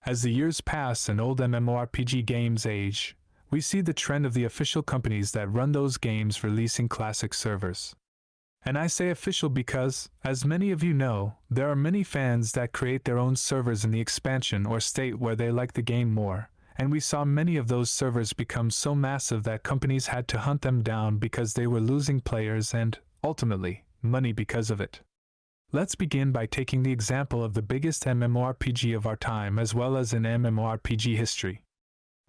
As the years pass and old MMORPG games age, we see the trend of the official companies that run those games releasing classic servers. And I say official because, as many of you know, there are many fans that create their own servers in the expansion or state where they like the game more, and we saw many of those servers become so massive that companies had to hunt them down because they were losing players and, ultimately, money because of it. Let's begin by taking the example of the biggest MMORPG of our time as well as in MMORPG history.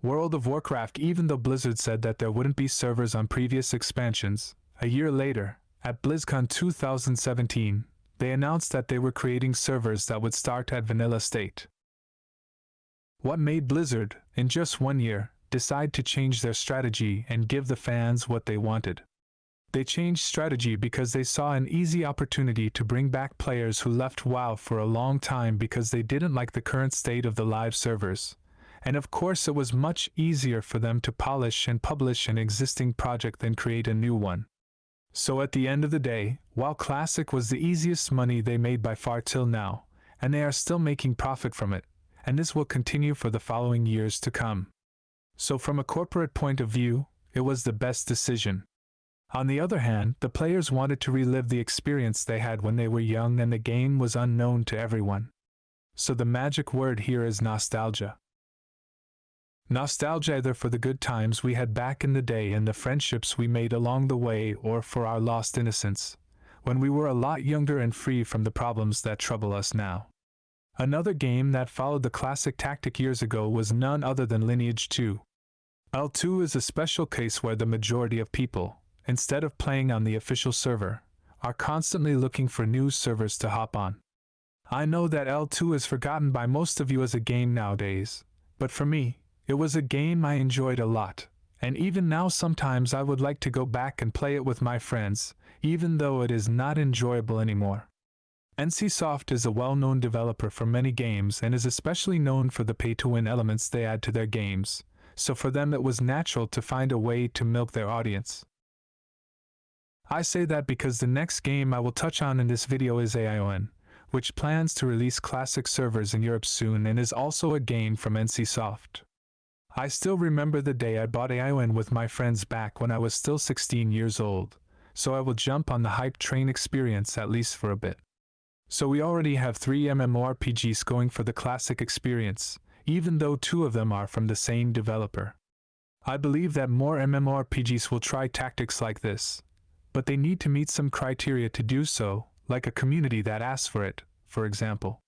World of Warcraft. Even though Blizzard said that there wouldn't be servers on previous expansions, a year later, at BlizzCon 2017, they announced that they were creating servers that would start at vanilla state. What made Blizzard, in just 1 year, decide to change their strategy and give the fans what they wanted? They changed strategy because they saw an easy opportunity to bring back players who left WoW for a long time because they didn't like the current state of the live servers. And of course it was much easier for them to polish and publish an existing project than create a new one. So at the end of the day, WoW Classic was the easiest money they made by far till now, and they are still making profit from it, and this will continue for the following years to come. So from a corporate point of view, it was the best decision. On the other hand, the players wanted to relive the experience they had when they were young and the game was unknown to everyone. So the magic word here is nostalgia. Nostalgia either for the good times we had back in the day and the friendships we made along the way, or for our lost innocence, when we were a lot younger and free from the problems that trouble us now. Another game that followed the classic tactic years ago was none other than Lineage 2. L2 is a special case where the majority of people, instead of playing on the official server, are constantly looking for new servers to hop on. I know that L2 is forgotten by most of you as a game nowadays, but for me, it was a game I enjoyed a lot, and even now sometimes I would like to go back and play it with my friends, even though it is not enjoyable anymore. NCSoft is a well-known developer for many games and is especially known for the pay-to-win elements they add to their games, so for them it was natural to find a way to milk their audience. I say that because the next game I will touch on in this video is AION, which plans to release classic servers in Europe soon and is also a game from NCSoft. I still remember the day I bought AION with my friends back when I was still 16 years old, so I will jump on the hype train experience at least for a bit. So we already have 3 MMORPGs going for the classic experience, even though 2 of them are from the same developer. I believe that more MMORPGs will try tactics like this, but they need to meet some criteria to do so, like a community that asks for it, for example.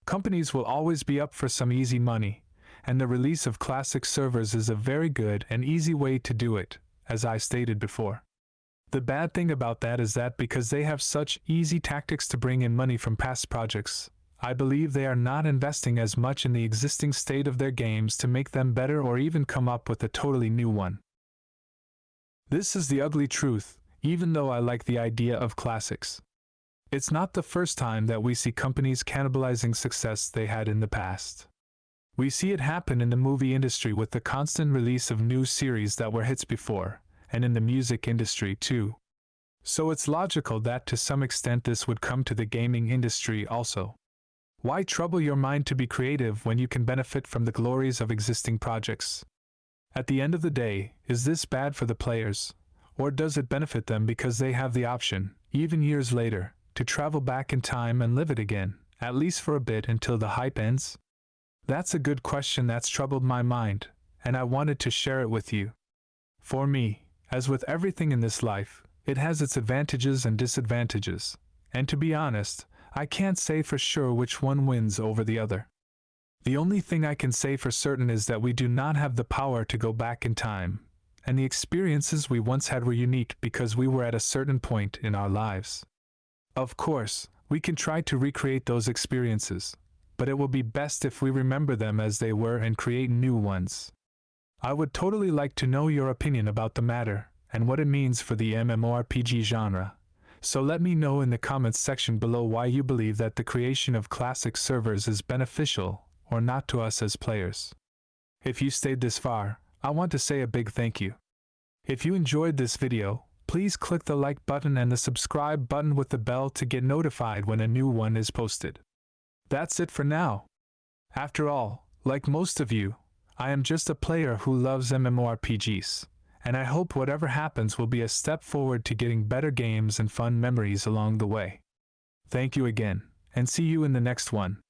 Companies will always be up for some easy money, and the release of classic servers is a very good and easy way to do it, as I stated before. The bad thing about that is that because they have such easy tactics to bring in money from past projects, I believe they are not investing as much in the existing state of their games to make them better or even come up with a totally new one. This is the ugly truth, even though I like the idea of classics. It's not the first time that we see companies cannibalizing success they had in the past. We see it happen in the movie industry with the constant release of new series that were hits before, and in the music industry too. So it's logical that to some extent this would come to the gaming industry also. Why trouble your mind to be creative when you can benefit from the glories of existing projects? At the end of the day, is this bad for the players, or does it benefit them because they have the option, even years later, to travel back in time and live it again, at least for a bit until the hype ends? That's a good question that's troubled my mind, and I wanted to share it with you. For me, as with everything in this life, it has its advantages and disadvantages, and to be honest, I can't say for sure which one wins over the other. The only thing I can say for certain is that we do not have the power to go back in time, and the experiences we once had were unique because we were at a certain point in our lives. Of course, we can try to recreate those experiences, but it will be best if we remember them as they were and create new ones. I would totally like to know your opinion about the matter, and what it means for the MMORPG genre, so let me know in the comments section below why you believe that the creation of classic servers is beneficial or not to us as players. If you stayed this far, I want to say a big thank you. If you enjoyed this video, please click the like button and the subscribe button with the bell to get notified when a new one is posted. That's it for now. After all, Like most of you, I am just a player who loves MMORPGs, and I hope whatever happens will be a step forward to getting better games and fun memories along the way. Thank you again, and see you in the next one.